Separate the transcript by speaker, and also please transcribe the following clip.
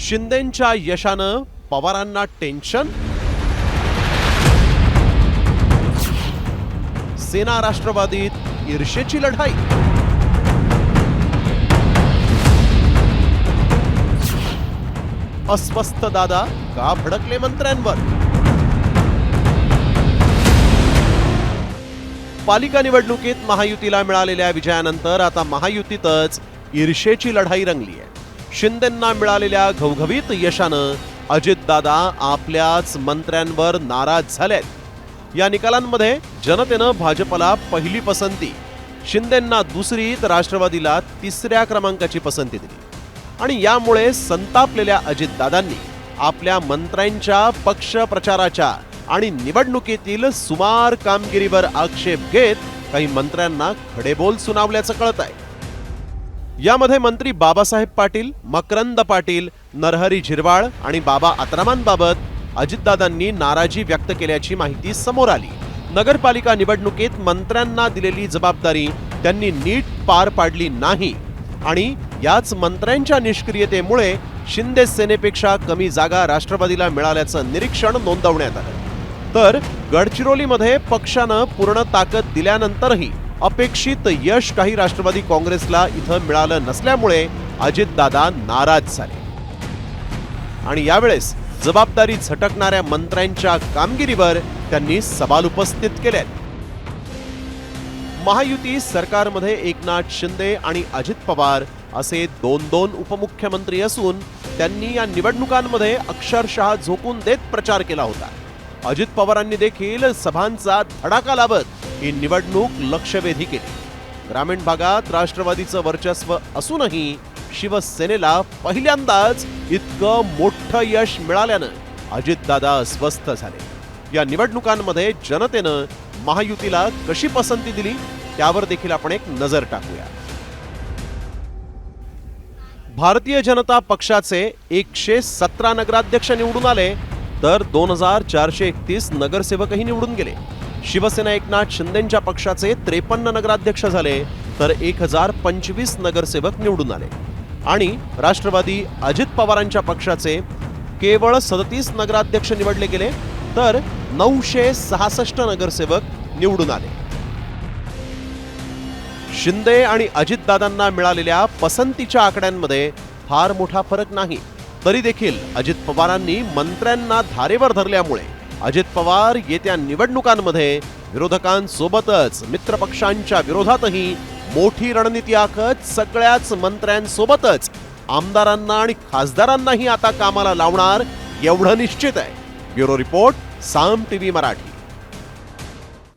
Speaker 1: शिंदेंच्या यशानं पवारांना टेन्शन. सेना राष्ट्रवादीत ईर्षेची लढाई. अस्वस्थ दादा का भडकले मंत्र्यांवर. पालिका निवडणुकीत महायुतीला मिळालेल्या विजयानंतर आता महायुतीतच ईर्षेची लढाई रंगली आहे. शिंदेंना मिळालेल्या घवघवीत यशानं अजितदादा आपल्याच मंत्र्यांवर नाराज झालेत. या निकालांमध्ये जनतेनं भाजपला पहिली पसंती, शिंदेंना दुसरी तर राष्ट्रवादीला तिसऱ्या क्रमांकाची पसंती दिली. आणि यामुळे संतापलेल्या अजितदादांनी आपल्या मंत्र्यांच्या पक्ष प्रचाराच्या आणि निवडणुकीतील सुमार कामगिरीवर आक्षेप घेत काही मंत्र्यांना खडेबोल सुनावल्याचं कळत आहे. यामध्ये मंत्री बाबासाहेब पाटील, मकरंद पाटील, नरहरी झिरवाळ आणि बाबा आत्रामांबाबत अजितदादांनी नाराजी व्यक्त केल्याची माहिती समोर आली. नगरपालिका निवडणुकीत मंत्र्यांना दिलेली जबाबदारी त्यांनी नीट पार पाडली नाही आणि याच मंत्र्यांच्या निष्क्रियतेमुळे शिंदे सेनेपेक्षा कमी जागा राष्ट्रवादीला मिळाल्याचं निरीक्षण नोंदवण्यात आलं. तर गडचिरोलीमध्ये पक्षानं पूर्ण ताकद दिल्यानंतरही अपेक्षित यश काही राष्ट्रवादी काँग्रेसला इथं मिळालं नसल्यामुळे अजितदादा नाराज झाले आणि यावेळेस जबाबदारी झटकणाऱ्या मंत्र्यांच्या कामगिरीवर त्यांनी सवाल उपस्थित केले. महायुती सरकारमध्ये एकनाथ शिंदे आणि अजित पवार असे दोन उपमुख्यमंत्री असून त्यांनी या निवडणुकांमध्ये अक्षरशः झोकून देत प्रचार केला होता. अजित पवारांनी देखील सभांचा धडाका लावत ही निवडणूक लक्षवेधी केली. ग्रामीण भागात राष्ट्रवादीचं वर्चस्व असूनही शिवसेनेला पहिल्यांदाच इतकं मोठं यश मिळाल्यानं अजितदादा अस्वस्थ झाले. या निवडणुकांमध्ये जनतेनं महायुतीला कशी पसंती दिली त्यावर देखील आपण एक नजर टाकूया. भारतीय जनता पक्षाचे 117 नगराध्यक्ष निवडून आले तर 2431 नगरसेवकही निवडून गेले. शिवसेना एकनाथ शिंदेंच्या पक्षाचे 53 नगराध्यक्ष झाले तर 1025 नगरसेवक निवडून आले आणि राष्ट्रवादी अजित पवारांच्या पक्षाचे केवळ 37 नगराध्यक्ष निवडले गेले तर 966 नगरसेवक निवडून आले. शिंदे आणि अजितदादांना मिळालेल्या पसंतीच्या आकड्यांमध्ये फार मोठा फरक नाही. तरी देखील अजित पवारांनी मंत्र्यांना धारेवर धरल्यामुळे अजित पवार येत्या निवडणुकांमध्ये विरोधकांसोबतच मित्रपक्षांच्या विरोधातही मोठी रणनीती आखत सगळ्याच मंत्र्यांसोबतच आमदारांना आणि खासदारांनाही आता कामाला लावणार एवढं निश्चित आहे. ब्युरो रिपोर्ट, साम टीव्ही मराठी.